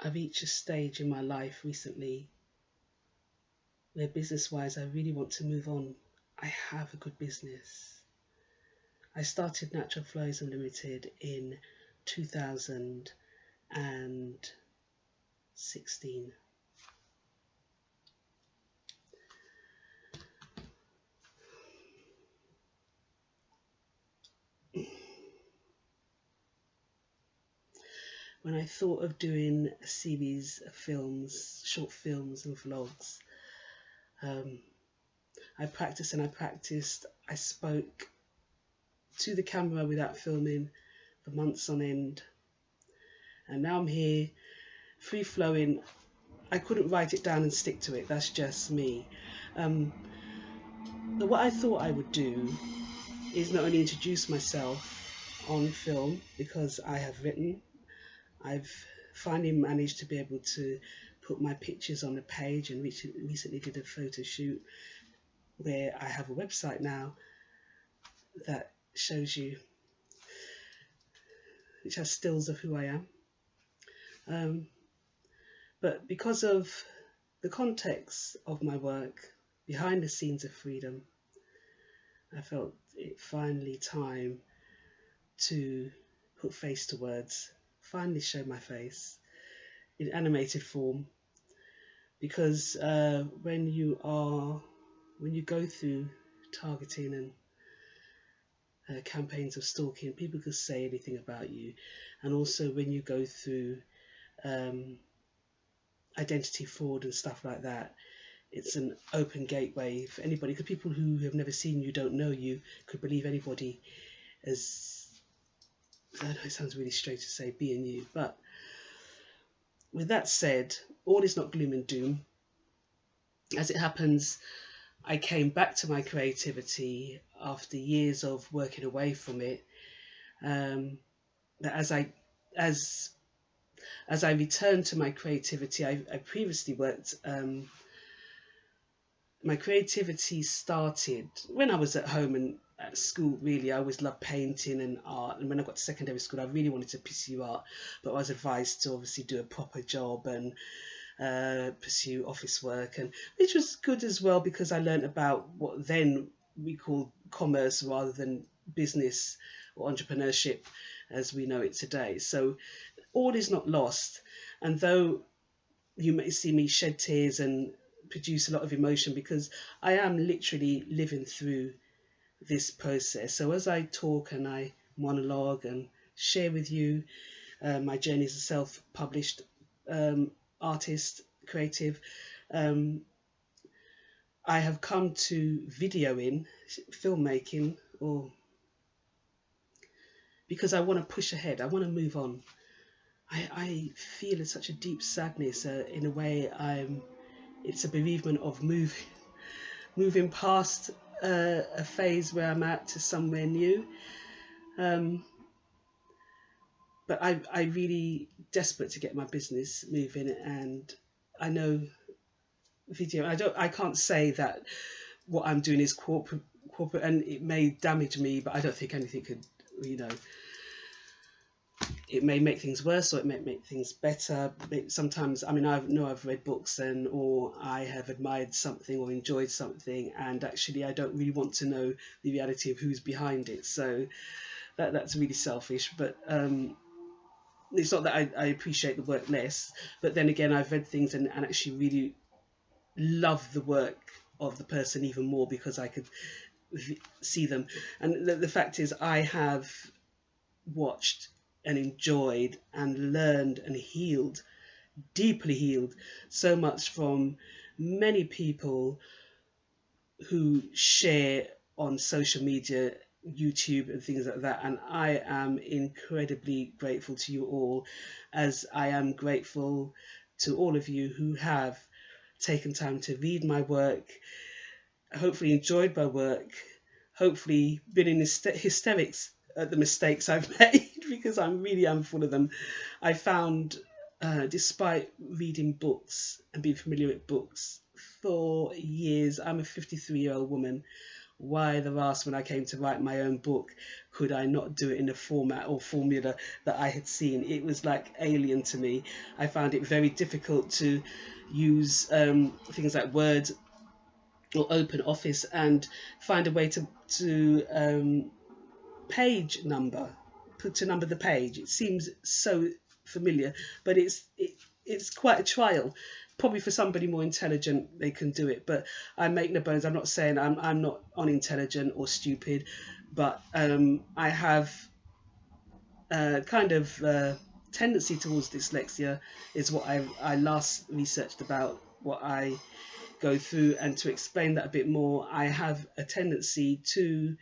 I've reached a stage in my life recently where business-wise I really want to move on. I have a good business. I started Natural Flowism Limited in 2016. When I thought of doing a series of films, short films and vlogs, I practiced and I practiced. I spoke to the camera without filming for months on end. And now I'm here, free flowing. I couldn't write it down and stick to it. That's just me. What I thought I would do is not only introduce myself on film, because I have written, I've finally managed to be able to put my pictures on the page, and recently did a photo shoot where I have a website now that shows you, which has stills of who I am. But because of the context of my work, behind the scenes of freedom, I felt it finally time to put face to words, finally show my face in animated form. Because when you go through targeting and campaigns of stalking, people can say anything about you. And also when you go through identity fraud and stuff like that, it's an open gateway for anybody, because people who have never seen you, don't know you, could believe anybody as, I know it sounds really strange to say, being you. But with that said, all is not gloom and doom. As it happens, I came back to my creativity after years of working away from it. As I returned to my creativity, I previously worked, my creativity started when I was at home and at school. Really, I always loved painting and art, and when I got to secondary school I really wanted to pursue art, but I was advised to obviously do a proper job and pursue office work, and which was good as well, because I learned about what then we call commerce rather than business or entrepreneurship as we know it today. So all is not lost, and though you may see me shed tears and produce a lot of emotion, because I am literally living through this process. So as I talk and I monologue and share with you my journey as a self-published artist, creative, I have come to videoing, filmmaking, or because I want to push ahead, I want to move on. I feel such a deep sadness, in a way. It's a bereavement of moving past a phase where I'm at to somewhere new. But I really desperate to get my business moving, and I know video. I can't say that what I'm doing is corporate, and it may damage me, but I don't think anything could, it may make things worse or it may make things better. Sometimes, I mean, I've read books or I have admired something or enjoyed something, and actually I don't really want to know the reality of who's behind it. So that's really selfish. But it's not that I appreciate the work less, but then again, I've read things and actually really love the work of the person even more, because I could see them. And the fact is, I have watched and enjoyed and learned and healed, deeply healed, so much from many people who share on social media, YouTube and things like that. And I am incredibly grateful to you all, as I am grateful to all of you who have taken time to read my work, hopefully enjoyed my work, hopefully been in hysterics at the mistakes I've made, because I really am full of them. I found, despite reading books and being familiar with books for years, I'm a 53-year-old woman why the last, when I came to write my own book, could I not do it in a format or formula that I had seen? It was like alien to me. I found it very difficult to use things like Word or Open Office and find a way to page number, to number the page. It seems so familiar, but it's quite a trial. Probably for somebody more intelligent, they can do it, but I make no bones. I'm not saying I'm not unintelligent or stupid, but I have kind of tendency towards dyslexia, is what I last researched about what I go through. And to explain that a bit more, I have a tendency to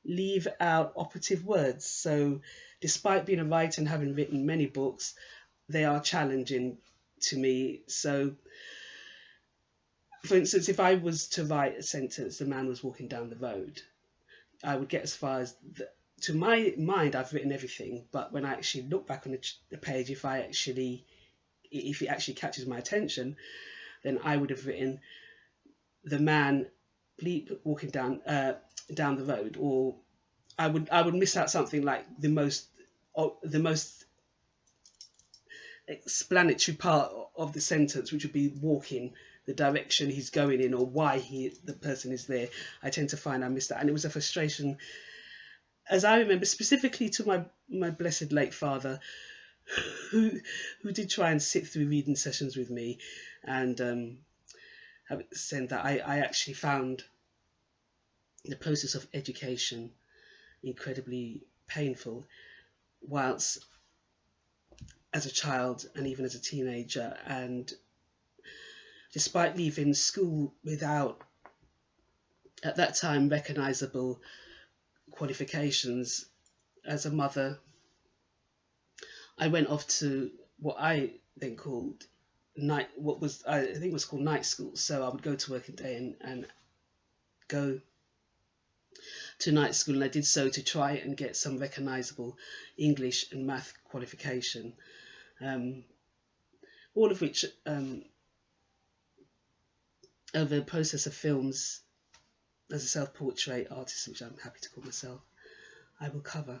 leave out operative words. So despite being a writer and having written many books, they are challenging to me. So for instance, if I was to write a sentence, the man was walking down the road, I would get as far as to my mind I've written everything, but when I actually look back on the page, if it actually catches my attention, then I would have written the man bleep walking down the road, or I would miss out something like the most explanatory part of the sentence, which would be walking, the direction he's going in, or why the person is there. I tend to find I missed that, and it was a frustration, as I remember, specifically to my blessed late father, who did try and sit through reading sessions with me, and said that I actually found the process of education incredibly painful, whilst as a child and even as a teenager. And despite leaving school without, at that time, recognisable qualifications, as a mother, I went off to what I then called I think it was called night school. So I would go to work a day and go to night school, and I did so to try and get some recognisable English and math qualification, all of which over the process of films, as a self-portrait artist, which I'm happy to call myself, I will cover.